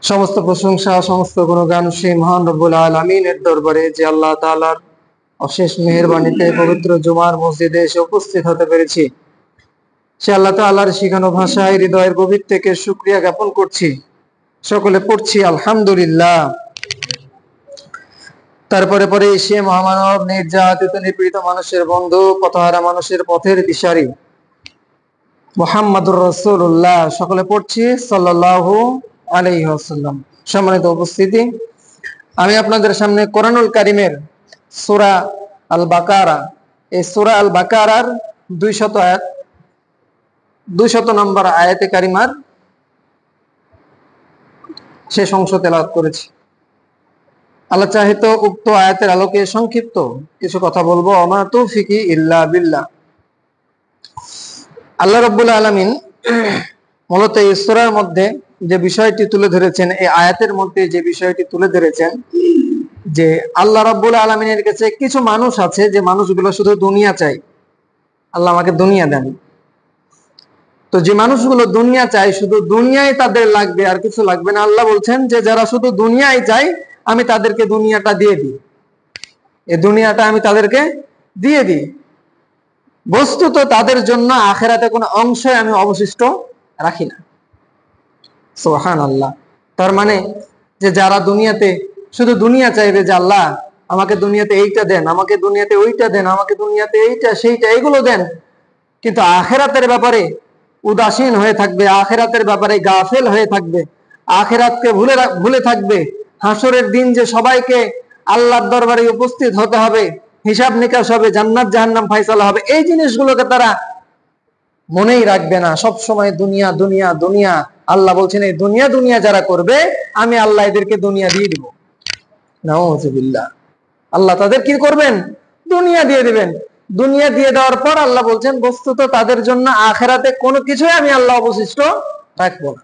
সমস্ত প্রশংসা সমস্ত গুণগান সেই মহান রব্বুল আলামিনের দরবারে যে আল্লাহ তাআলার অশেষ মেহেরবানিতে পবিত্র জুমার মসজিদে এসে উপস্থিত হতে পেরেছি। সে আল্লাহ তাআলার শিখানো ভাষায় হৃদয়ের গভীর থেকে শুকরিয়া জ্ঞাপন করছি। সকলে পড়ছি আলহামদুলিল্লাহ। তারপরে পরে সে মহামানব, নির্যাতিত নিপীড়িত মানুষের বন্ধু, পথহারা মানুষের পথের দিশারি মুহাম্মাদুর রাসূলুল্লাহ, সকলে পড়ছি সাল্লাল্লাহু আলাইহি ওয়াসাল্লাম। সম্মানিত উপস্থিতি, আমি আপনাদের সামনে কোরআনুল কারীমের সূরা আল বাকারা, এই সূরা আল বাকারার 200 নম্বর আয়াতে কারিমার শেষ অংশ তেলাওয়াত করেছি। আল্লাহ চাহে তো উক্ত আয়াতের আলোকে সংক্ষিপ্ত কিছু কথা বলবো। আমা তৌফিকি ইল্লা বিল্লাহ। আল্লাহ রাব্বুল আলামিন মূলত এই সূরার মধ্যে যে বিষয়টি তুলে ধরেছেন, এই আয়াতের মধ্যে যে বিষয়টি তুলে ধরেছেন, যে আল্লাহ রাব্বুল আলামিনের কাছে কিছু মানুষ আছে যে মানুষগুলো শুধু দুনিয়া চায়। আল্লাহ আমাকে দুনিয়া দেন। তো যে মানুষগুলো দুনিয়া চায়, শুধু দুনিয়াই তাদের লাগবে, আর কিছু লাগবে না। আল্লাহ বলছেন যে যারা শুধু দুনিয়াই চায় আমি তাদেরকে দুনিয়াটা দিয়ে দিই, এই দুনিয়াটা আমি তাদেরকে দিয়ে দিই। বস্তুত তাদের জন্য আখিরাতে কোনো অংশ আমি অবশিষ্ট রাখি না। সুবহানাল্লাহ। তার মানে যে যারা দুনিয়াতে শুধু দুনিয়া চাইবে, যে আল্লাহ আমাকে দুনিয়াতে এইটা দেন, আমাকে দুনিয়াতে ওইটা দেন, আমাকে দুনিয়াতে এইটা সেইটা এগুলো দেন, কিন্তু আখিরাতের ব্যাপারে উদাসীন হয়ে থাকবে, আখিরাতের ব্যাপারে গাফেল হয়ে থাকবে, আখিরাতকে ভুলে থাকবে, হাসরের দিন যে সবাইকে আল্লাহর দরবারে উপস্থিত হতে হবে, হিসাব নিকাশ হবে, জান্নাত জাহান্নাম ফয়সালা হবে, এই জিনিসগুলোকে তারা মনেই রাখবে না। সব সময় দুনিয়া দুনিয়া দুনিয়া। আল্লাহ বলছেন এই দুনিয়া দুনিয়া যারা করবে আমি আল্লাহ এদেরকে দুনিয়া দিয়ে দিব। নাউযুবিল্লাহ। আল্লাহ তাদের কি করবেন? দুনিয়া দিয়ে দিবেন। দুনিয়া দিয়ে দেওয়ার পর আল্লাহ বলছেন বস্তুত তাদের জন্য আখিরাতে কোনো কিছুই আমি আল্লাহ অবশিষ্ট রাখবো না।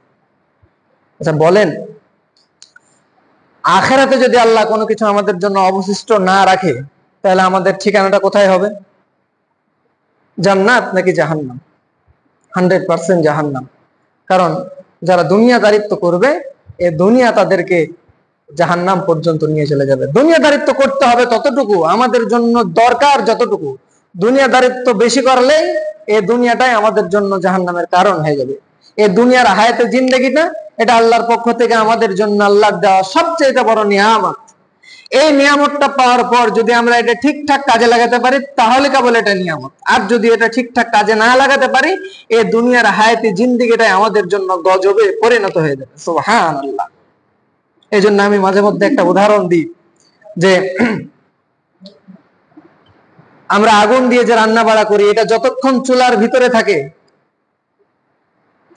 আচ্ছা বলেন, আখিরাতে যদি আল্লাহ কোনো কিছু আমাদের জন্য অবশিষ্ট না রাখে, তাহলে আমাদের ঠিকানাটা কোথায় হবে? জান্নাত নাকি জাহান্নাম? 100% জাহান্নাম। কারণ যারা দুনিয়াদারিত্ব করবে, এই দুনিয়া তাদেরকে জাহান্নাম পর্যন্ত নিয়ে চলে যাবে। দুনিয়াদারিত্ব করতে হবে ততটুকু আমাদের জন্য দরকার, যতটুকু। দুনিয়াদারিত্ব বেশি করলে এই দুনিয়াটাই আমাদের জন্য জাহান্নামের কারণ হয়ে যাবে। এই দুনিয়ার হায়াতে জিন্দেগিটা, এটা আল্লাহর পক্ষ থেকে আমাদের জন্য আল্লাহ দেওয়া সবচেয়ে বড় নিয়ামত। এই নিয়ামতটা পাওয়ার পর যদি আমরা এটা ঠিকঠাক কাজে লাগাতে পারি, তাহলে কেবল এটা নিয়ামত। আর যদি এটা ঠিকঠাক কাজে না লাগাতে পারি, এই দুনিয়ার হায়াতে জিন্দেগিটাই আমাদের জন্য গজবে পরিণত হয়ে যাবে। সুবহানাল্লাহ। এই জন্য আমি মাঝে মধ্যে একটা উদাহরণ দিই, যে আমরা আগুন দিয়ে যে রান্না বাড়া করি, এটা যতক্ষণ চুলার ভিতরে থাকে,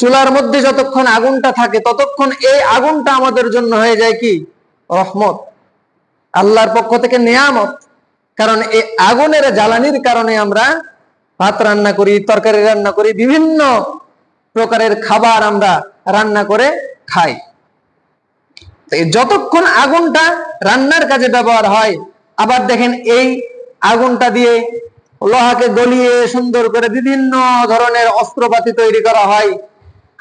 চুলার মধ্যে যতক্ষণ আগুনটা থাকে, ততক্ষণ এই আগুনটা আমাদের জন্য হয়ে যায় কি? রহমত, আল্লাহর পক্ষ থেকে নিয়ামত। কারণ এই আগুনের জ্বালানির কারণে আমরা ভাত রান্না করি, তরকারি রান্না করি, বিভিন্ন প্রকারের খাবার আমরা রান্না করে খাই। যতক্ষণ আগুনটা রান্নার কাজে ব্যবহার হয়, আবার দেখেন এই আগুনটা দিয়ে লোহাকে গলিয়ে সুন্দর করে বিভিন্ন ধরনের অস্ত্রপাতি তৈরি করা হয়,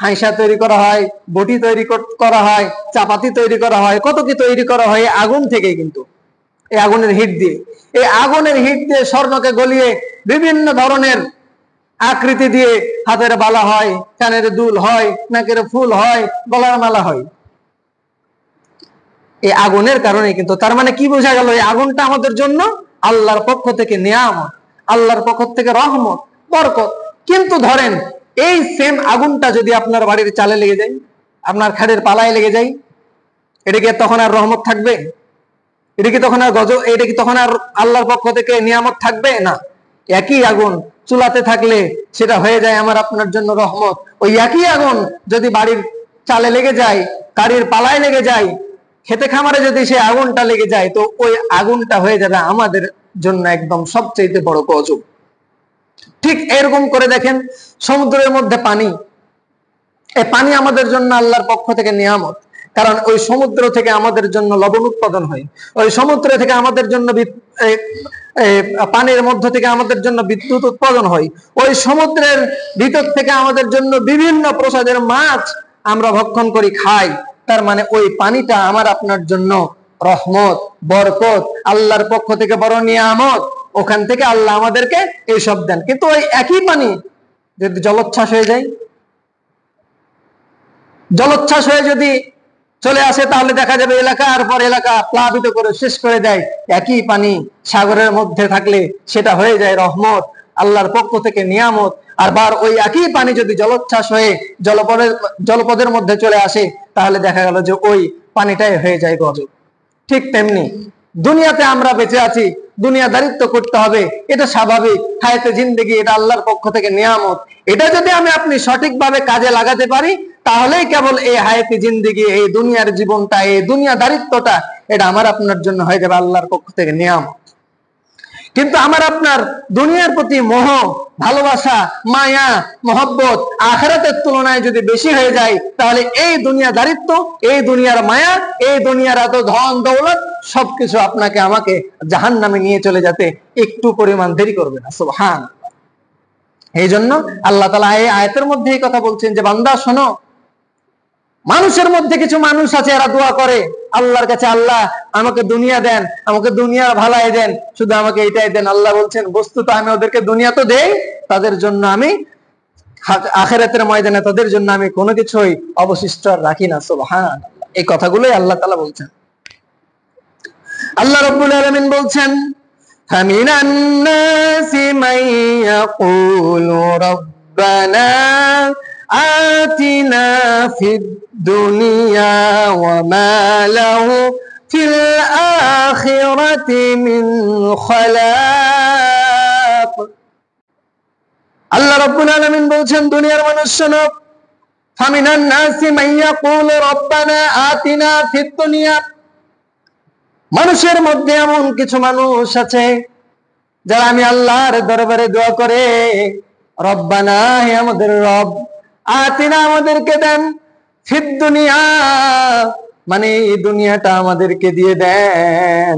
হাইসা তৈরি করা হয়, বটি তৈরি করা হয়, চাপাতি তৈরি করা হয়, কত কি তৈরি করা হয় আগুন থেকে। কিন্তু এই আগুনের হিট দিয়ে, এই আগুনের হিট দিয়ে স্বর্ণকে গলিয়ে বিভিন্ন ধরনের আকৃতি দিয়ে হাতের বালা হয়, কানের দুল হয়, নাকের ফুল হয়, গলার মালা হয়, এই আগুনের কারণে। কিন্তু তার মানে কি বোঝা গেল? এই আগুনটা আমাদের জন্য আল্লাহর পক্ষ থেকে নিয়ামত, আল্লাহর পক্ষ থেকে রহমত, বরকত। কিন্তু ধরেন এই সেম আগুনটা যদি আপনার বাড়ির চালে লেগে যায়, আপনার খাটের পালায় লেগে যায়, এটা কি তখন আর রহমত থাকবে? এটা কি তখন আর এটা কি তখন আর আল্লাহর পক্ষ থেকে নিয়ামত থাকবে না? একই আগুন চুলাতে থাকলে সেটা হয়ে যায় আমার আপনার জন্য রহমত। ওই একই আগুন যদি বাড়ির চালে লেগে যায়, গাড়ির পালায় লেগে যায়, খেতে খামারে যদি সে আগুনটা লেগে যায়, তো ওই আগুনটা হয়ে যাবে আমাদের জন্য একদম সবচেয়ে বড় গজব। ঠিক এরকম করে দেখেন সমুদ্রের মধ্যে পানি, এই পানি আমাদের জন্য আল্লাহর পক্ষ থেকে নিয়ামত। কারণ ওই সমুদ্র থেকে আমাদের জন্য লবণ উৎপাদন হয়, ওই সমুদ্র থেকে আমাদের জন্য পানির মধ্য থেকে আমাদের জন্য বিদ্যুৎ উৎপাদন হয়, ওই সমুদ্রের ভিতর থেকে আমাদের জন্য বিভিন্ন প্রজাতির মাছ আমরা ভক্ষণ করি, খাই। তার মানে ওই পানিটা আমার আপনার জন্য রহমত, বরকত, আল্লাহর পক্ষ থেকে বড় নিয়ামত। ওখান থেকে আল্লাহ আমাদেরকে এইসব দেন। কিন্তু ওই একই পানি যদি জলোচ্ছ্বাস হয়ে যায়, জলোচ্ছ্বাস হয়ে যদি চলে আসে, তাহলে দেখা যাবে এলাকার পর এলাকা প্লাবিত করে শেষ করে দেয়। একই পানি সাগরের মধ্যে থাকলে সেটা হয়ে যায় রহমত, আল্লাহর পক্ষ থেকে নিয়ামত। আর বার ওই একই পানি যদি জলোচ্ছ্বাস হয়ে জলপদের মধ্যে চলে আসে, তাহলে দেখা গেল যে ওই পানিটাই হয়ে যায় গজব। ঠিক তেমনি দুনিয়াতে আমরা বেঁচে আছি, দুনিয়াদারিত্ব করতে হবে, এটা স্বাভাবিক। হায়াতে জিন্দেগি, এটা আল্লাহর পক্ষ থেকে নিয়ামত। এটা যদি আমি আপনি সঠিকভাবে কাজে লাগাতে পারি, তাহলেই কেবল এই হায়াতে জিন্দেগি, এই দুনিয়ার জীবনটা, এই দুনিয়াদারিত্বটা, এটা আমার আপনার জন্য হয়ে যাবে আল্লাহর পক্ষ থেকে নিয়ামত। কিন্তু আমার আপনার দুনিয়ার প্রতি মোহ, ভালোবাসা, মায়া, মহব্বত আখিরাতের তুলনায় যদি বেশি হয়ে যায়, তাহলে এই দুনিয়াদারিত্ব, এই দুনিয়ার মায়া, এই দুনিয়ার এত ধন দৌলত সবকিছু আপনাকে আমাকে জাহান্নামে নিয়ে চলে যেতে একটু পরিমাণ দেরি করবে না। সুবহানাল্লাহ। এই জন্য আল্লাহ তাআলা এই আয়াতের মধ্যে এই কথা বলছেন যে, বান্দা শোনো, মানুষের মধ্যে কিছু মানুষ আছে, এরা দোয়া করে আল্লাহর কাছে, আল্লাহ আমাকে দুনিয়া দেন, আমাকে দুনিয়া ভালাই দেন, শুধু আমাকে এটাই দেন। আল্লাহ বলছেন, বস্তুত আমি ওদেরকে দুনিয়া তো দেই, তাদের জন্য আমি আখিরাতের ময়দানে তাদের জন্য আমি কোনো কিছুই অবশিষ্ট রাখি না। সুবহানাল্লাহ। এই কথাগুলোই আল্লাহ তাআলা বলছেন। আল্লাহ রাব্বুল আলামিন বলছেন, ফামিনান নাসি মান ইয়াকুলু রাব্বানা আতিনা ফিদ দুনিয়া ওয়া মা লাহু ফিল আখিরাতি মিন খালাক। আল্লাহ রাব্বুল আলামিন বলছেন, দুনিয়ার মানুষ শোনো, ফামিনান নাসি মান ইয়াকুলু রাব্বানা আতিনা ফিদ দুনিয়া। মানুষের মধ্যে এমন কিছু মানুষ আছে যারা আমি আল্লাহর দরবারে দোয়া করে, রব্বানা, হে আমাদের রব, আতিনা, আমাদেরকে দেন, ফিদ দুনিয়া, মানে এই দুনিয়াটা আমাদেরকে দিয়ে দেন।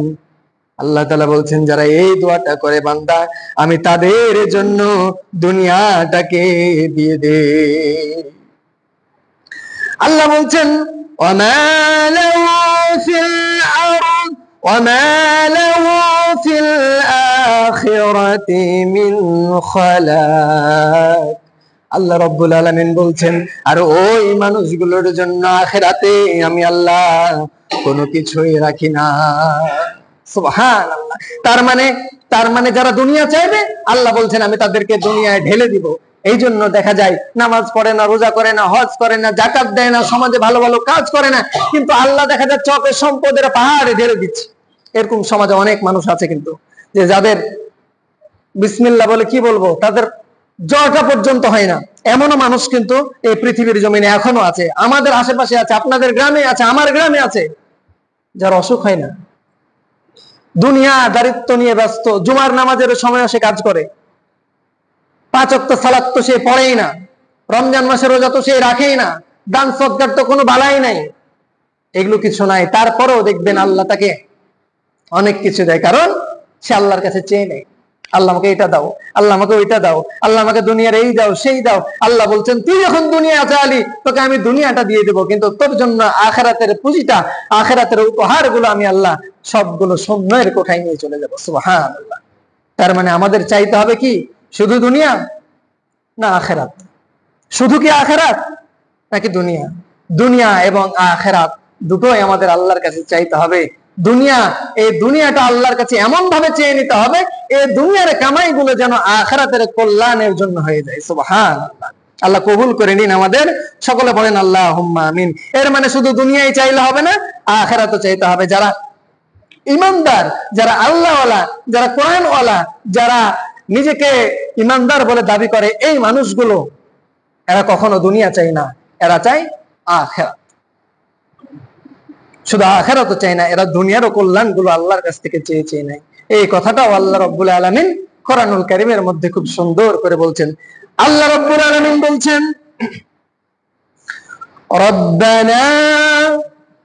আল্লাহ তাআলা বলছেন, যারা এই দোয়াটা করে বান্দা, আমি তাদের জন্য দুনিয়াটাকে দিয়ে দেই। আল্লাহ বলছেন, ওয়ামা লাহু ফিল আরদ ওয়ামা লাহু ফিল আখিরাতি মিন খালাক। আল্লাহ রাব্বুল আলামিন বলছেন, আর ওই মানুষগুলোর জন্য আখিরাতে আমি আল্লাহ কোনো কিছুই রাখি না। সুবহানাল্লাহ। তার মানে যারা দুনিয়া চাইবে, আল্লাহ বলছেন আমি তাদেরকে দুনিয়ায় ঢেলে দিব। এই জন্য দেখা যায় নামাজ পড়ে না, রোজা করে না, হজ করে না, যাকাত দেয় না, সমাজে ভালো ভালো কাজ করে না, কিন্তু আল্লাহ দেখা যায় চকের সম্পদের পাহাড়ে ঢেলে দিচ্ছে। এরকম সমাজে অনেক মানুষ আছে কিন্তু, যে যাদের বিসমিল্লাহ বলে কি বলবো, তাদের জ্বরটা পর্যন্ত হয় না। এমনও মানুষ কিন্তু এই পৃথিবীর জমিনে এখনো আছে, আমাদের আশেপাশে আছে, আপনাদের গ্রামে আছে, আমার গ্রামে আছে, যার অসুখ হয় না। দুনিয়া দারিদ্র নিয়ে ব্যস্ত, জুমার নামাজের সময় সে কাজ করে, 5 ওয়াক্ত সালাত তো সে পড়েই না, রমজান মাসের রোজা তো সে রাখেই না, দান সদকার তো কোনো বালাই নাই, এগুলো কিছু নাই। তারপরেও দেখবেন আল্লাহ তাকে অনেক কিছু দেয়, কারণ সে আল্লাহর কাছে চেয়ে নেই, আল্লাহ আমাকে এটা দাও, আল্লাহ আমাকে ওইটা দাও, আল্লাহ আমাকে দুনিয়ার এই দাও, সেই দাও। আল্লাহ বলছেন, তুই যখন দুনিয়া চাইলি, তোকে আমি দুনিয়াটা দিয়ে দেবো, কিন্তু তোর জন্য আখিরাতের পুঁজিটা, আখিরাতের উপহার গুলো আমি আল্লাহ সবগুলো শূন্যের কোঠায় নিয়ে চলে যাবো। সুবহানাল্লাহ। তার মানে আমাদের চাইতে হবে কি শুধু দুনিয়া না আখিরাত? শুধু কি আখিরাত নাকি দুনিয়া? দুনিয়া এবং আখিরাত দুটোই আমাদের আল্লাহর কাছে চাইতে হবে। দুনিয়া, এই দুনিয়াটা আল্লাহর কাছে এমন ভাবে চেয়ে নিতে হবে, এই দুনিয়ার কামাই গুলো যেন আখিরাতের কল্যাণের জন্য হয়ে যায়। সুবহানাল্লাহ। আল্লাহ কবুল করে নিন আমাদের, সকলে বলেন আল্লাহুম্মা আমিন। এর মানে শুধু দুনিয়াই চাইলে হবে না, আখিরাতও চাইতে হবে। যারা ইমানদার, যারা আল্লাহওয়ালা, যারা কোরআনওয়ালা, যারা নিজেকে ইমানদার বলে দাবি করে, এই মানুষগুলো এরা কখনো দুনিয়া চায় না, এরা চায় আখিরাত। শুধু আখিরাত চায় না, এরা দুনিয়ারও কল্যাণ গুলো আল্লাহর কাছ থেকে চেয়ে চেয়ে নেয়। এই কথাটাও আল্লাহ রাব্বুল আলামিন কোরআনুল কারীমের মধ্যে খুব সুন্দর করে বলছেন। আল্লাহ রাব্বুল আলামিন বলছেন, রব্বানা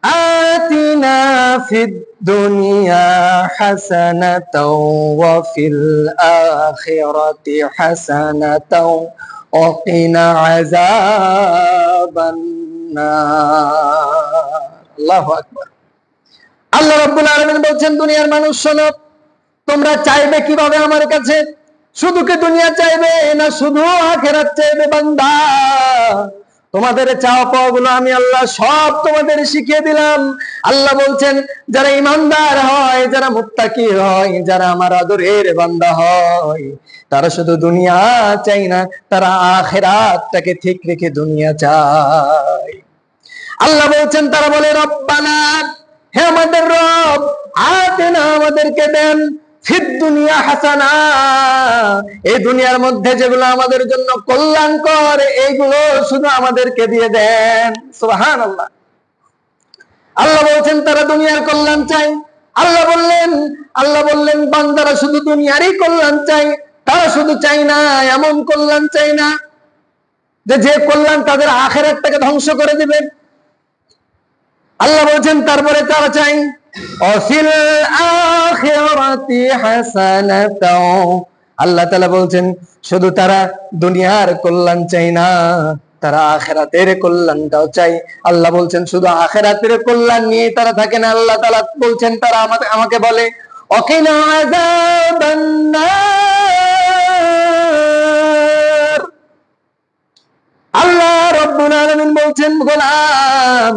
আতিনা ফিদ দুনিয়া হাসানাতাও ওয়া ফিল আখিরাতি হাসানাতাও ওয়া কিনা আযাবান النار আল্লাহু আকবার। আল্লাহ রাব্বুল আলামিন বলছেন, দুনিয়ার মানুষ শোনো, তোমরা চাইবে কিভাবে আমার কাছে? শুধু কি দুনিয়া চাইবে না শুধু আখিরাত চাইবে বান্দা? তোমাদের চাওয়া পাওয়া গুলো আমি আল্লাহ সব তোমাদের শিখিয়ে দিলাম। আল্লাহ বলছেন, যারা ইমানদার হয়, যারা মুত্তাকি হয়, যারা আমার আদরের বান্দা হয়, তারা শুধু দুনিয়া চাই না, তারা আখিরাতটাকে ঠিক রেখে দুনিয়া চায়। আল্লাহ বলছেন, তারা বলে রব্বানা, হে আমাদের রব, আতিনা, আমাদেরকে দেন, ফিদ দুনিয়া হাসানা, এই দুনিয়ার মধ্যে যেগুলো আমাদের জন্য কল্যাণকর এইগুলো শুধু আমাদেরকে দিয়ে দেন। সুবহানাল্লাহ। আল্লাহ বলছেন তারা দুনিয়ার কল্যাণ চাই। আল্লাহ বললেন বান্দারা শুধু দুনিয়ারই কল্যাণ চাই, তারা শুধু চাই না এমন কল্যাণ চাই না যে কল্যাণ তাদের আখিরাতটাকে ধ্বংস করে দিবে। আল্লাহ বলছেন তারপরে তারা চাই অফিল আখিরাতি হাসানাতাও, আল্লাহ তাআলা বলছেন শুধু তারা দুনিয়ার কল্যাণ চাই না, তারা আখিরাতের কল্যাণটাও চাই। আল্লাহ বলছেন শুধু আখিরাতের কল্যাণ নিয়ে তারা থাকে না। আল্লাহ তাআলা বলছেন, তারা আমাকে বলে ওয়াকিনা আযাবান নার। আল্লাহ রাব্বুল আলামিন বলছেন, গোলাম,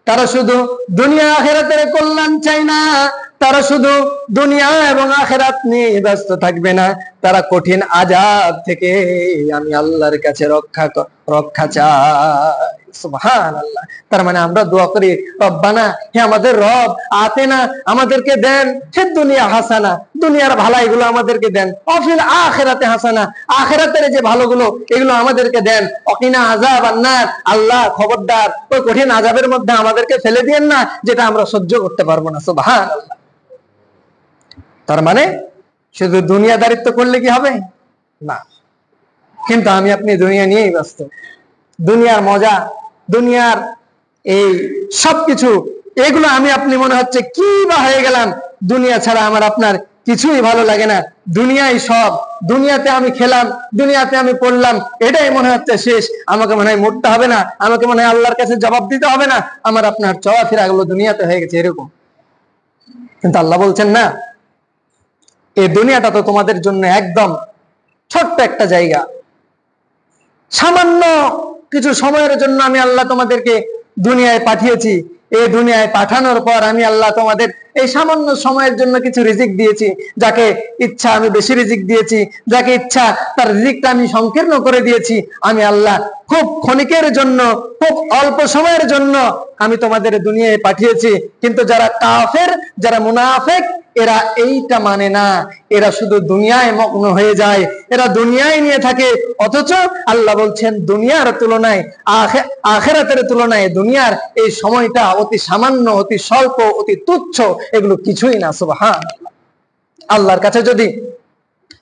তারা শুধু দুনিয়া আখিরাতের কল্যাণ চাই না, তারা শুধু দুনিয়া এবং আখিরাত নিয়ে ব্যস্ত থাকবে না, তারা কঠিন আযাব থেকে আমি আল্লাহর কাছে রক্ষা চাই। সুবহানাল্লাহ। তার মানে আমরা দোয়া করি, রব্বানা, হে আমাদের রব, আতেনা, আমাদেরকে দেন, হে দুনিয়া হাসানা, দুনিয়ার ভালাইগুলো আমাদেরকে দেন, অফিল আখিরাতে হাসানা, আখিরাতের যে ভালোগুলো এগুলো আমাদেরকে দেন, ওয়াকিনা আযাবান নার, আল্লাহ খবরদার ওই কঠিন আযাবের মধ্যে আমাদেরকে ফেলে দিয়েন না যেটা আমরা সহ্য করতে পারবো না। সুবহানাল্লাহ। তার মানে শুধু দুনিয়াদারিত্ব করলে কি হবে? না। কিন্তু আমি আপনি দুনিয়া নিয়েই ব্যস্ত, দুনিয়ার মজা, দুনিয়ার এই সবকিছু, এগুলো আমি আপনি মনে হচ্ছে কি বা হয়ে গেলাম, দুনিয়া ছাড়া আমার আপনার কিছুই ভালো লাগে না, দুনিয়াই সব, দুনিয়াতে আমি খেলাম, দুনিয়াতে আমি পড়লাম, এটাই মনে হচ্ছে শেষ, আমাকে মনে হয় মরতে হবে না, আমাকে মনে হয় আল্লাহর কাছে জবাব দিতে হবে না, আমার আপনার চলাফেরা গুলো দুনিয়াতে হয়ে গেছে এরকম। কিন্তু আল্লাহ বলছেন না, এই দুনিয়াটা তো তোমাদের জন্য একদম ছোট্ট একটা জায়গা, সামান্য কিছু সময়ের জন্য আমি আল্লাহ তোমাদেরকে দুনিয়ায় পাঠিয়েছি। এই দুনিয়ায় পাঠানোর পর আমি আল্লাহ তোমাদের এই সামান্য সময়ের জন্য কিছু রিজিক দিয়েছি, যাকে ইচ্ছা আমি বেশি রিজিক দিয়েছি, যাকে ইচ্ছা তার রিজিকটা আমি সংকীর্ণ করে দিয়েছি। আমি আল্লাহ খুব ক্ষণিকের জন্য, খুব অল্প সময়ের জন্য আমি তোমাদের দুনিয়ায় পাঠিয়েছি। কিন্তু যারা কাফের, যারা মুনাফিক, এরা এইটা মানে না, এরা শুধু দুনিয়ায় মগ্ন হয়ে যায়, এরা দুনিয়ায় নিয়ে থাকে। অথচ আল্লাহ বলছেন দুনিয়ার তুলনায়, আখিরাতের তুলনায় দুনিয়ার এই সময়টা অতি সামান্য, অতি স্বল্প, অতি তুচ্ছ, এগুলো কিছুই না। সুবহানাল্লাহ। আল্লাহর কাছে যদি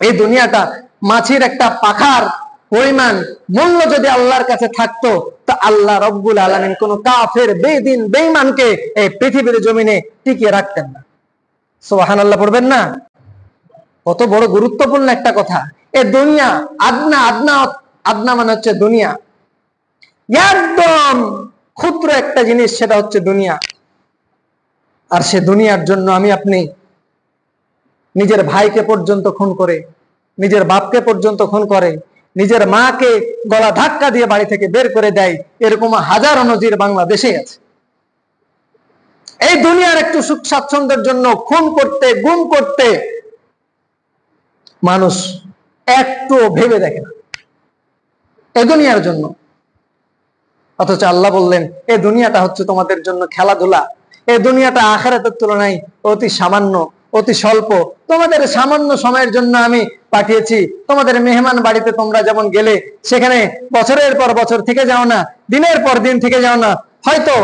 এই দুনিয়াটা মাছির একটা পাখার পরিমাণ মূল্য যদি আল্লাহর কাছে থাকতো, তা আল্লাহ রব্বুল আলামিন কোন কাফের, বেদিন, বেঈমানকে এই পৃথিবীর জমিনে টিকিয়ে রাখতেন না। সুবহানাল্লাহ পড়বেন না? কত বড় গুরুত্বপূর্ণ একটা কথা। এই দুনিয়া আদনা, আদনা, আদনা মানে হচ্ছে দুনিয়া, একদম ক্ষুদ্র একটা জিনিস, সেটা হচ্ছে দুনিয়া। আর সে দুনিয়ার জন্য আমি আপনি নিজের ভাইকে পর্যন্ত খুন করে, নিজের বাপকে পর্যন্ত খুন করে, নিজের মাকে গলা ধাক্কা দিয়ে বাড়ি থেকে বের করে দেয়, এরকম হাজারো নজির বাংলাদেশে আছে। এই দুনিয়ার একটু সুখ স্বাচ্ছন্দ্যের জন্য খুন করতে, গুম করতে মানুষ একটু ভেবে দেখে না, এই দুনিয়ার জন্য। অথচ আল্লাহ বললেন এই দুনিয়াটা হচ্ছে তোমাদের জন্য খেলাধুলা, এই দুনিয়াটা আখিরাতের তুলনায় অতি সামান্য, অতি স্বল্প, তোমাদের সামান্য সময়ের জন্য আমি পাঠিয়েছি। তোমাদের মেহমান বাড়িতে তোমরা যেমন গেলে, সেখানে বছরের পর বছর থেকে যাও না, দিনের পর দিন থেকে যাও না, হয়তো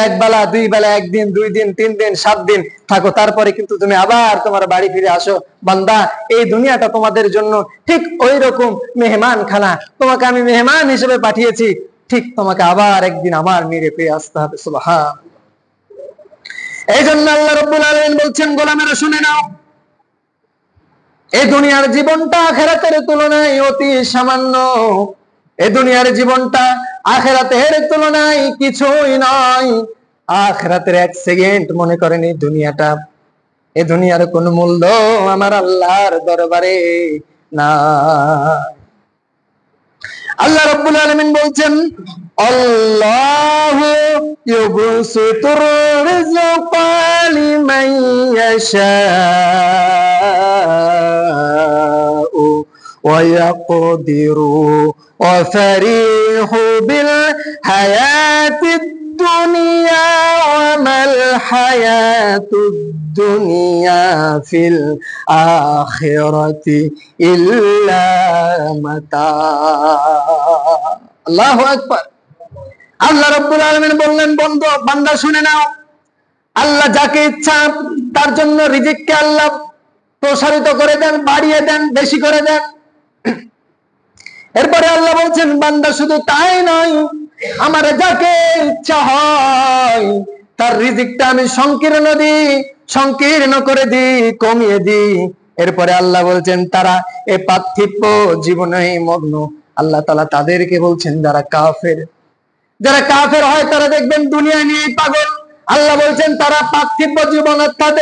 এক বেলা, দুই বেলা, একদিন, 2 দিন, 3 দিন, 7 দিন থাকো, তারপরে কিন্তু তুমি আবার তোমার বাড়ি ফিরে আসো। বান্দা, এই দুনিয়াটা তোমাদের জন্য ঠিক ওই রকম মেহমান খানা, তোমাকে আমি মেহমান হিসেবে পাঠিয়েছি, ঠিক তোমাকে আবার একদিন আমার নিরে ফিরে আসতে হবে। সুবহান। এই জন্য আল্লাহ রাব্বুল আলামিন বলছেন, গোলামেরা শুনে নাও, এই দুনিয়ার জীবনটা আখিরাতের তুলনায় অতি সামান্য। এই দুনিয়ার জীবনটা আখিরাতের তুলনায় কিছুই নয়। আখিরাতের 1 সেকেন্ড মনে করেন এই দুনিয়াটা, এই দুনিয়ার কোন মূল্য আমার আল্লাহর দরবারে না। আল্লাহ রাব্বুল আলামিন বলছেন, আল্লাহু ইউবসিতুর রিজকা লিমান ইয়াশাউ ওয়া ইয়াকদিরু ওয়া ফারিহু বিল হায়াতিদ দুনিয়া ওয়া মাল হায়াতুদ দুনিয়া ফিল আখিরাতি ইল্লা মাতা। আল্লাহু আকবার। আল্লাহ রাব্বুল আলামিন বললেন, বান্দা শুনে নাও, আল্লাহ যাকে ইচ্ছা তার জন্য রিজিককে আল্লাহ প্রসারিত করে দেন, বাড়িয়ে দেন, বেশি করে দেন। এরপরে আল্লাহ বলছেন, বান্দা শুধু তাই নয়, আমার যাকে ইচ্ছা হয় তার রিজিকটা আমি সংকীর্ণ করে দিই, কমিয়ে দিই। এরপরে আল্লাহ বলছেন, তারা এই পার্থিব জীবনে মগ্ন। আল্লাহ তাআলা তাদেরকে বলছেন, যারা কাফের হয় তারা দেখবেন দুনিয়া নিয়ে পাগল। আল্লাহ বলছেন তারা পার্থিব জীবন অর্থাৎ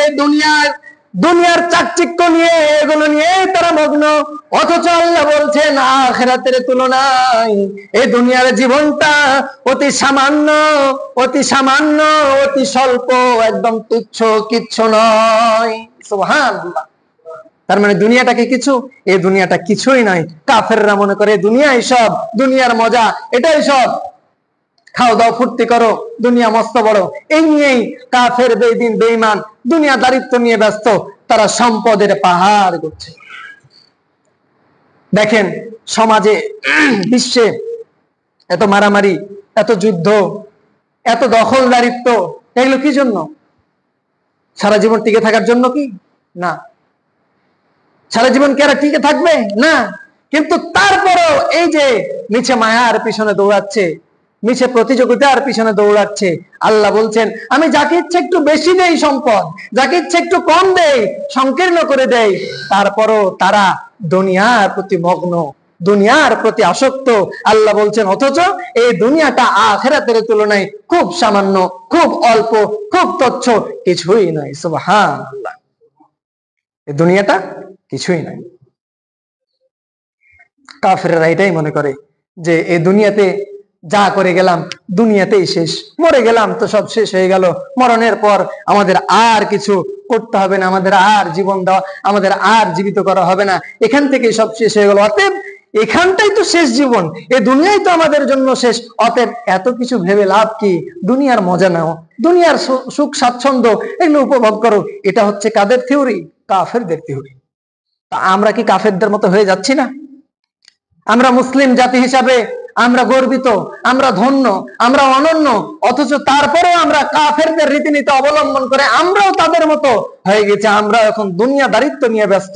দুনিয়ার চাকচিক্য নিয়ে, এগুলো নিয়ে তারা মগ্ন। অথচ আল্লাহ বলছেন আখিরাতের তুলনায় এই দুনিয়ার জীবনটা অতি সামান্য, অতি স্বল্প, একদম তুচ্ছ, কিচ্ছু নয়। সুবহানাল্লাহ। তার মানে দুনিয়াটাকে কিছু, এই দুনিয়াটা কিছুই নয়। কাফেররা মনে করে দুনিয়াই সব, দুনিয়ার মজা এটাই সব, খাও দাও ফুর্তি করো, দুনিয়া মস্ত বড়। এই নিয়েই কাফের, বেঈমান, বেঈমান দুনিয়া দারিদ্র নিয়ে ব্যস্ত, তারা সম্পদের পাহাড় করছে। দেখেন সমাজে, বিশ্বে এত মারামারি, এত যুদ্ধ, এত দখলদারিত্ব, এগুলো কি জন্য? সারা জীবন টিকে থাকার জন্য কি? না। সারা জীবন কি আর টিকে থাকবে? না। কিন্তু তারপরেও এই যে নিচে মায়ার পিছনে দৌড়াচ্ছে, মিছে প্রতিযোগিতার পিছনে দৌড়াচ্ছে, আল্লাহ বলছেন আমি যাকে ইচ্ছে একটু বেশি দেই সম্পদ, যাকে ইচ্ছে একটু কম দেই, সংকীর্ণ করে দেই, তারপরও তারা দুনিয়ার প্রতি মগ্ন, দুনিয়ার প্রতি আসক্ত। আল্লাহ বলছেন অথচ এই দুনিয়াটা আখিরাতের তুলনায় খুব সামান্য, খুব অল্প, খুব তুচ্ছ, কিছুই নয়। সুবহানাল্লাহ। এই দুনিয়াটা কিছুই নয়। কাফেররা এটাই মনে করে যে এই দুনিয়াতে যা করে গেলাম দুনিয়াতেই শেষ, মরে গেলাম তো সব শেষ হয়ে গেল, মরণের পর আমাদের আর কিছু করতে হবে না, আমাদের আর জীবন দেওয়া, আমাদের আর জীবিত করা হবে না, এখান থেকে সব শেষ হয়ে গেল, অতএব এখানটাই তো শেষ জীবন, এই দুনিয়াই তো আমাদের জন্য শেষ, অতএব এত কিছু ভেবে লাভ কি? দুনিয়ার মজা নাও, দুনিয়ার সুখ স্বাচ্ছন্দ্য এগুলো উপভোগ করো। এটা হচ্ছে কাদের থিওরি? কাফেরদের থিওরি। তা আমরা কি কাফেরদের মতো হয়ে যাচ্ছি না? আমরা মুসলিম জাতি হিসাবে আমরা গর্বিত, আমরা ধন্য, আমরা অনন্য, অথচ তারপরেও আমরা কাফেরদের রীতিনীতি অবলম্বন করে আমরাও তাদের মতো হয়ে গেছি। আমরা এখন দুনিয়া দারিদ্র নিয়ে ব্যস্ত।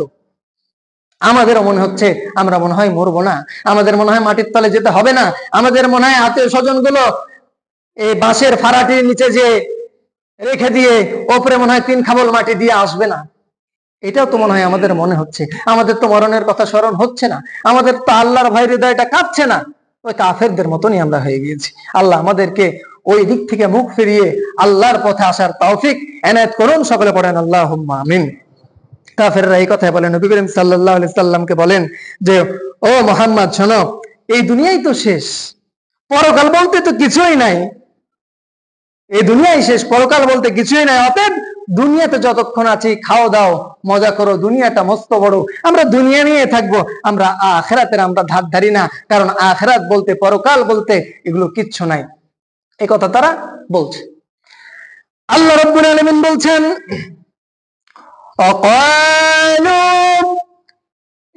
আমাদেরও মনে হচ্ছে আমরা মনে হয় মরবো না, আমাদের মনে হয় মাটির তলে যেতে হবে না, আমাদের মনে হয় আত্মীয় স্বজন গুলো এই বাঁশের ফারাটির নিচে যে রেখে দিয়ে ওপরে মনে হয় 3 খাবল মাটি দিয়ে আসবে না। এটাও তো মনে হয় আমাদের মনে হচ্ছে। আমাদের তো মরণের কথা স্মরণ হচ্ছে না, আমাদের তো আল্লাহর ভয় হৃদয়টা কাঁপছে না। ওই কাফেরদের মতনই আমরা হয়ে গিয়েছি। আল্লাহ আমাদেরকে ওই দিক থেকে মুখ ফিরিয়ে আল্লাহর পথে আসার তৌফিক এনায়েত করুন। সকলে পড়েন আল্লাহুম্মা আমিন। কাফেররা এই কথাই বলেন, নবী করিম সাল্লাল্লাহু আলাইহি সাল্লামকে বলেন যে ও মুহাম্মদ শোনো, এই দুনিয়াই তো শেষ, পরকাল বলতে তো কিছুই নাই, এই দুনিয়াই শেষ, পরকাল বলতে কিছুই নাই। অতএব দুনিয়াতে যতক্ষণ আছি খাও দাও মজা করো, দুনিয়াটা মস্ত বড়, আমরা দুনিয়া নিয়ে থাকবো, আমরা আখিরাতের আমরা ধার ধারি না, কারণ আখিরাত বলতে, পরকাল বলতে এগুলো কিচ্ছু নাই। এই কথা তারা বলছে। আল্লাহ রাব্বুল আলামিন বলছেন অকালু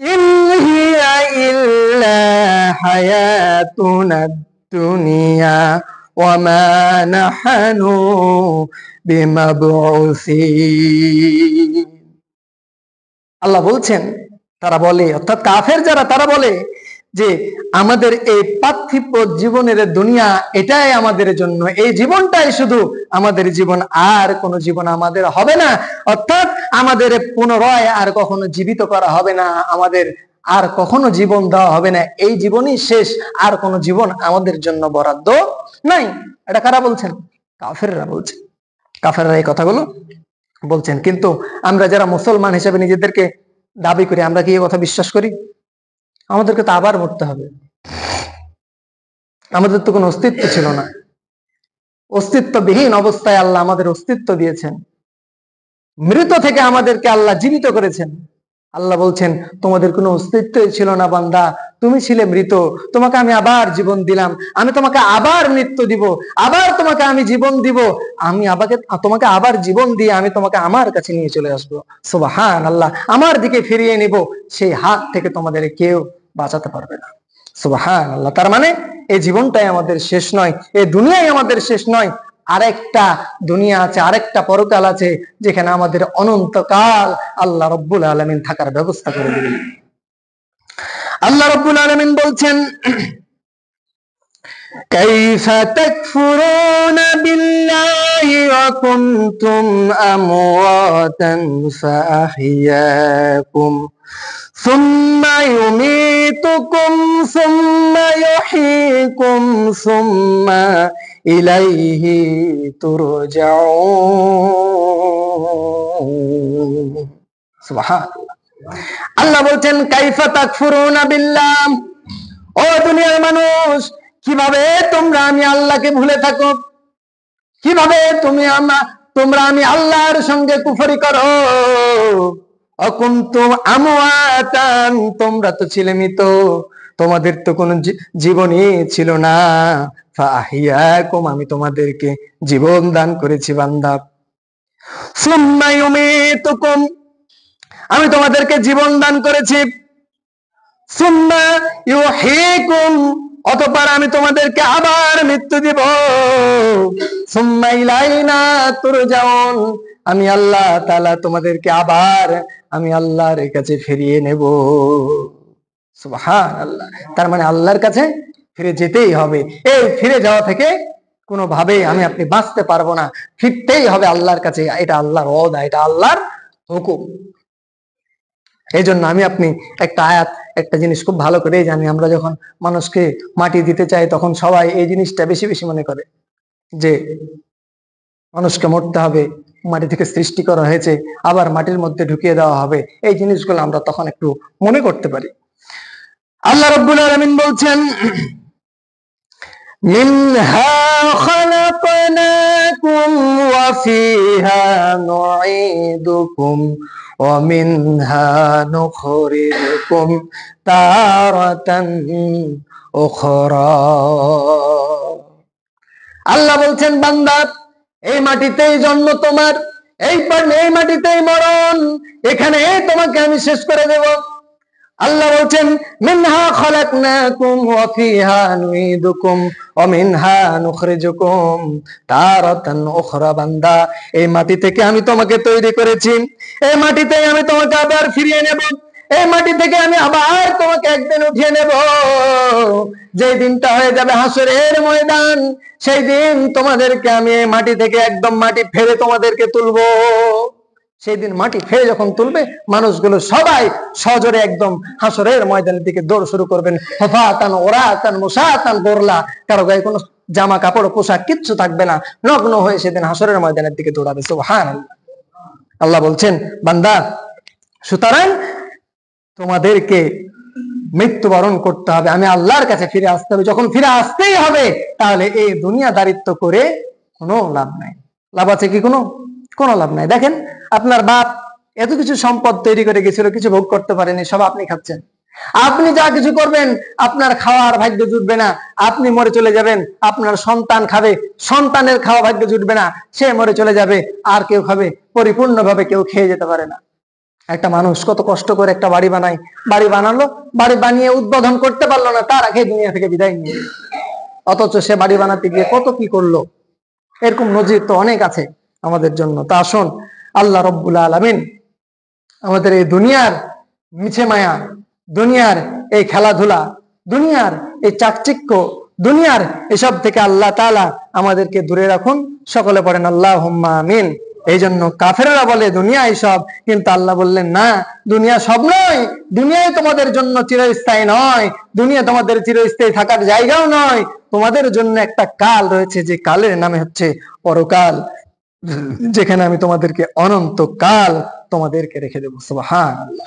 ইন হিয়া ইল্লা হায়াতুনা দুনিয়া ওয়া মা নাহনু বিমাবউসিন। আল্লাহ বলছেন তারা বলে, অর্থাৎ কাফের যারা, তারা বলে যে আমাদের এই পার্থিব জীবনের দুনিয়া এটাই আমাদের জন্য, এই জীবনটাই শুধু আমাদের জীবন, আর কোনো জীবন আমাদের হবে না, অর্থাৎ আমাদের পুনরায় আর কখনো জীবিত করা হবে না, আমাদের আর কখনো জীবন দেওয়া হবে না, এই জীবনই শেষ, আর কোনো জীবন আমাদের জন্য বরাদ্দ নাই। এটা কারা বলছেন? কাফেররা বলছেন। কাফেররা এই কথাগুলো বলছেন। কিন্তু আমরা যারা মুসলমান হিসেবে নিজেদেরকে দাবি করি, আমরা কি এই কথা বিশ্বাস করি? আমাদেরকে তো আবার মরতে হবে। আমাদের তো কোনো অস্তিত্ব ছিল না, অস্তিত্ববিহীন অবস্থায় আল্লাহ আমাদের অস্তিত্ব দিয়েছেন। মৃত থেকে আমাদেরকে আল্লাহ জীবিত করেছেন। আল্লাহ বলছেন, তোমাদের কোনো অস্তিত্বই ছিল না বান্দা, তুমি ছিলে মৃত, তোমাকে আমি আবার জীবন দিলাম, আমি তোমাকে আবার মৃত্যু দিব, আবার তোমাকে আমি জীবন দিব, আমি তোমাকে আবার জীবন দিয়ে আমি তোমাকে আমার কাছে নিয়ে চলে আসবো। সুবহানাল্লাহ, আমার দিকে ফিরিয়ে নিব, সেই হাত থেকে তোমাদের কেউ বাঁচাতে পারবে না। সুবহানাল্লাহ। তার মানে এই জীবনটাই আমাদের শেষ নয়, এই দুনিয়াই আমাদের শেষ নয়, আরেকটা দুনিয়া আছে, আরেকটা পরকাল আছে, যেখানে আমাদের অনন্তকাল আল্লাহ রব্বুল আলামিন থাকার ব্যবস্থা করে দিবেন। আল্লাহ রব্বুল আলামিন বলছেন, কাইফা তাকফুরুনা বিল্লাহি ওয়া কুনতুম আমওয়াতান ফাআহইয়াকুম সুম্মা ইউমীতুকুম সুম্মা ইউহয়ীকুম সুম্মা ইলাইহি তুরজাউন। সুবহানাল্লাহ। আল্লাহ বলছেন, কাইফা তাকফুরুনা বিল্লাহ, ও দুনিয়ার মানুষ, কিভাবে তোমরা আমি আল্লাহকে ভুলে থাকো, কিভাবে তোমরা আমি আল্লাহর সঙ্গে কুফরি করো। অকুনতুম আমওয়াতান, তোমরা তো ছিলে মৃত, তোমাদের তো কোনো জীবনই ছিল না। ফাআহইয়াকুম, আমি তোমাদেরকে জীবন দান করেছি বান্দা। সুম্মা ইউমীতুকুম, আমি তোমাদেরকে জীবন দান করেছি। সুম্মা ইউহয়ীকুম, অতঃপর আমি তোমাদেরকে আবার মৃত্যু দিব। সুম্মা ইলাইনা তুরজাউন, আমি আল্লাহ তাআলা তোমাদেরকে আবার আমি আল্লাহর কাছে ফিরিয়ে নেব। সুবহানাল্লাহ। তার মানে আল্লাহর কাছে ফিরে যেতেই হবে। এই ফিরে যাওয়া থেকে কোনোভাবে আমি আপনি বাঁচতে পারবো না, ফিরতেই হবে আল্লাহর কাছে। এটা আল্লাহর ওয়াদা, এটা আল্লাহর হুকুম। এই জন্য আমি আপনি একটা আয়াত, একটা জিনিস খুব ভালো করেই জানি, আমরা যখন মানুষকে মাটি দিতে চাই তখন সবাই এই জিনিসটা বেশি বেশি মনে করে যে মানুষকে মরতে হবে, মাটি থেকে সৃষ্টি করা হয়েছে, আবার মাটির মধ্যে ঢুকিয়ে দেওয়া হবে। এই জিনিসগুলো আমরা তখন একটু মনে করতে পারি। আল্লাহ রাব্বুল আলামিন বলছেন, মিনহা খালাকনাকুম ওয়া ফিহা নুঈদুকুম ওয়া মিনহা নুখরিজুকুম তারাতান উখরা। আল্লাহ বলছেন, বান্দা, এই মাটিতেই জন্ম তোমার, এই মাটিতেই মরণ, এখানে তোমাকে আমি শেষ করে দেব। আল্লাহ বলছেন, মিনহা খালাকনাকুম ওয়া ফিহা নুঈদুকুম ওয়া মিনহা নুখরিজুকুম তারাতান উখরা। বান্দা, এই মাটি থেকে আমি তোমাকে তৈরি করেছি, এই মাটিতেই আমি তোমাকে আবার ফিরিয়ে নেব, এই মাটি থেকে আমি আবার তোমাকে একদিন উঠিয়ে নেব। যেই দিনটা হয়ে যাবে হাসরের ময়দান, সেই দিন তোমাদেরকে আমি এই মাটি থেকে একদম মাটি ফেলে তোমাদেরকে তুলবো। সেই দিন মাটি ফেলে যখন তুলবে, মানুষগুলো সবাই সজোরে একদম হাসরের ময়দানের দিকে দৌড় শুরু করবেন। হুফাতান উরাতান মুসাতান গোরলা, কারো গায়ে কোনো জামা কাপড় পোশাক কিচ্ছু থাকবে না, নগ্ন হয়ে সেদিন হাসরের ময়দানের দিকে দৌড়াবে। সুবহানাল্লাহ। আল্লাহ বলছেন, বান্দা, সুতরাং তোমাদেরকে মৃত্যুবরণ করতে হবে, আমি আল্লাহর কাছে ফিরে আসতে হবে। যখন ফিরে আসতেই হবে, তাহলে এই দুনিয়াদারিত্ব করে কোনো লাভ নাই। লাভ আছে কি? কোনো লাভ নাই। দেখেন, আপনার বাপ এত কিছু সম্পদ তৈরি করে গেছিল, কিছু ভোগ করতে পারেনি, সব আপনি খাচ্ছেন। আপনি যা কিছু করবেন, আপনার খাওয়ার ভাগ্য জুটবে না, আপনি মরে চলে যাবেন। আপনার সন্তান খাবে, সন্তানের খাওয়া ভাগ্য জুটবে না, সে মরে চলে যাবে। আর কেউ খাবে, পরিপূর্ণভাবে কেউ খেয়ে যেতে পারে না। একটা মানুষ কত কষ্ট করে একটা বাড়ি বানায়, বাড়ি বানালো, বাড়ি বানিয়ে উদ্বোধন করতে পারলো না, তার আগে দুনিয়া থেকে বিদায় নিয়ে, অথচ সে বাড়ি বানাতে গিয়ে কত কি করলো। এরকম নজির তো অনেক আছে আমাদের জন্য। তা আসুন, আল্লাহ রব্বুল আলামিন আমাদের এই দুনিয়ার মিছে মায়া, দুনিয়ার এই খেলাধুলা, দুনিয়ার এই চাকচিক্য, দুনিয়ার এসব থেকে আল্লাহ তাআলা আমাদেরকে দূরে রাখুন। সকলে পড়েন আল্লাহুম্মা আমিন। এই জন্য কাফেররা বলে দুনিয়া সব, কিন্তু আল্লাহ বললেন না, দুনিয়া সব নয়, দুনিয়ায় তোমাদের জন্য চিরস্থায়ী নয়, দুনিয়া তোমাদের চিরস্থায়ী থাকার জায়গাও নয়, তোমাদের জন্য একটা কাল রয়েছে, যে কালের নামে হচ্ছে পরকাল, যেখানে আমি তোমাদেরকে অনন্তকাল তোমাদেরকে রেখে দেবো। সুবহানাল্লাহ।